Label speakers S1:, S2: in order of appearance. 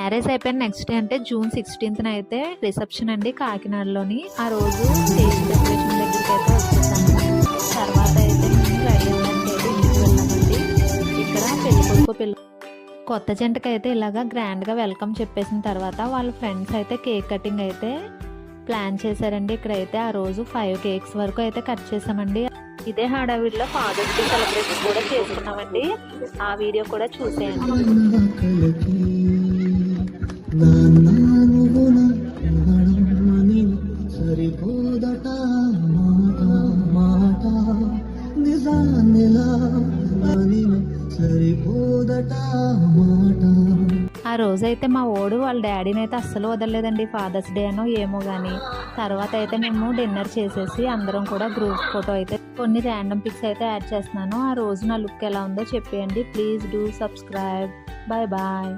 S1: Marriage అయిపోయిన next day అంటే June 16th అయితే రిసెప్షన్ అండి కాకినాడలోని. ఆ రోజు స్టేజ్ డెకరేషన్ దగ్గరికి అయితే వచ్చేసాము. తర్వాత అయితే మేము రెడీ అవ్వడానికి అయితే ఇంటికి వెళ్ళామండి. ఇక్కడ పెళ్లి కొడుకు పెళ్లి కొత్త జంటకి అయితే ఇలాగా గ్రాండ్గా వెల్కమ్ చెప్పేసిన తర్వాత వాళ్ళ ఫ్రెండ్స్ అయితే కేక్ కటింగ్ అయితే ప్లాన్ చేశారండి. ఇక్కడైతే ఆ రోజు 5 కేక్స్ వరకు అయితే కట్ చేసామండి. ఇదే హడావిడిలో ఫాదర్స్ డే సెలబ్రేషన్ కూడా చేసుకున్నామండి. ఆ వీడియో కూడా చూసేయండి. ఆ రోజైతే మా ఓడు వాళ్ళ డాడీని అయితే అస్సలు వదలలేదండి. ఫాదర్స్ డే అనో ఏమో కానీ. తర్వాత అయితే మేము డిన్నర్ చేసేసి అందరం కూడా గ్రూప్ ఫోటో అయితే కొన్ని ర్యాండమ్ పిక్స్ అయితే యాడ్ చేస్తున్నాను. ఆ రోజు నా లుక్ ఎలా ఉందో చెప్పేయండి. Please do subscribe. Bye bye.